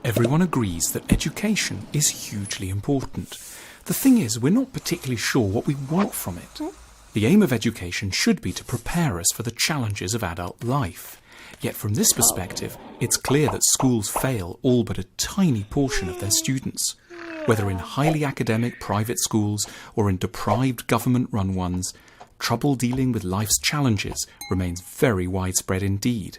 Everyone agrees that education is hugely important. The thing is, we're not particularly sure what we want from it. The aim of education should be to prepare us for the challenges of adult life. Yet from this perspective, it's clear that schools fail all but a tiny portion of their students. Whether in highly academic private schools or in deprived government-run ones, trouble dealing with life's challenges remains very widespread indeed.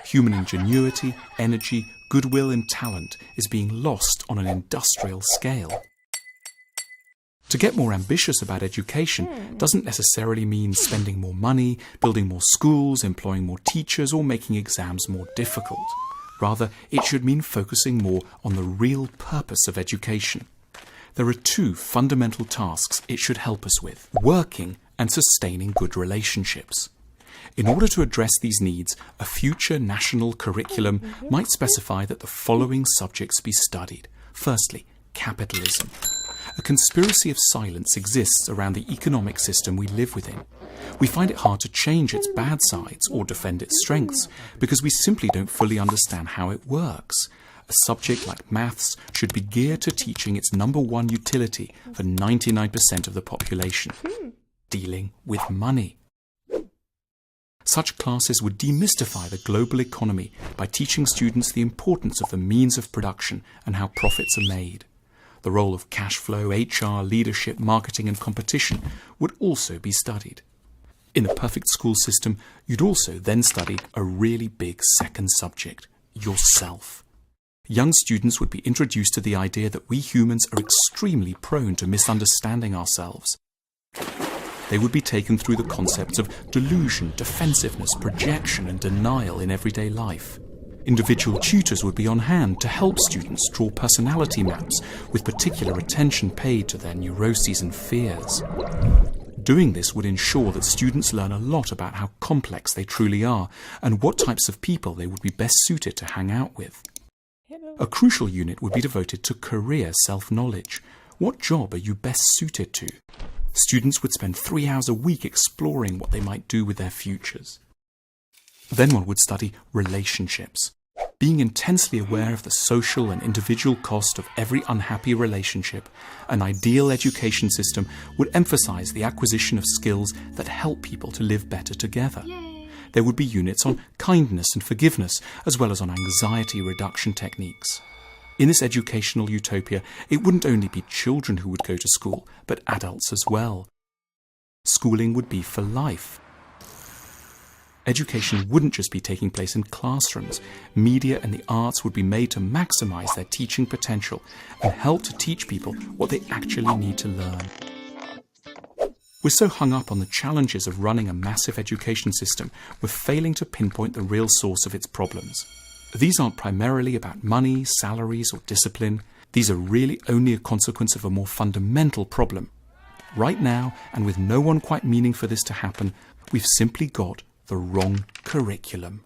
Human ingenuity, energy, goodwill and talent is being lost on an industrial scale. To get more ambitious about education doesn't necessarily mean spending more money, building more schools, employing more teachers, or making exams more difficult. Rather, it should mean focusing more on the real purpose of education. There are two fundamental tasks it should help us with: working and sustaining good relationships. In order to address these needs, a future national curriculum might specify that the following subjects be studied. Firstly, capitalism. A conspiracy of silence exists around the economic system we live within. We find it hard to change its bad sides or defend its strengths because we simply don't fully understand how it works. A subject like maths should be geared to teaching its number one utility for 99% of the population: dealing with money. Such classes would demystify the global economy by teaching students the importance of the means of production and how profits are made. The role of cash flow, HR, leadership, marketing and competition would also be studied. In the perfect school system, you'd also then study a really big second subject: yourself. Young students would be introduced to the idea that we humans are extremely prone to misunderstanding ourselves. They would be taken through the concepts of delusion, defensiveness, projection and denial in everyday life. Individual tutors would be on hand to help students draw personality maps with particular attention paid to their neuroses and fears. Doing this would ensure that students learn a lot about how complex they truly are and what types of people they would be best suited to hang out with. A crucial unit would be devoted to career self-knowledge. What job are you best suited to? Students would spend 3 hours a week exploring what they might do with their futures. Then one would study relationships. Being intensely aware of the social and individual cost of every unhappy relationship, an ideal education system would emphasize the acquisition of skills that help people to live better together. There would be units on kindness and forgiveness, as well as on anxiety reduction techniques. In this educational utopia, it wouldn't only be children who would go to school, but adults as well. Schooling would be for life. Education wouldn't just be taking place in classrooms. Media and the arts would be made to maximize their teaching potential and help to teach people what they actually need to learn. We're so hung up on the challenges of running a massive education system, we're failing to pinpoint the real source of its problems. These aren't primarily about money, salaries, or discipline. These are really only a consequence of a more fundamental problem. Right now, and with no one quite meaning for this to happen, we've simply got the wrong curriculum.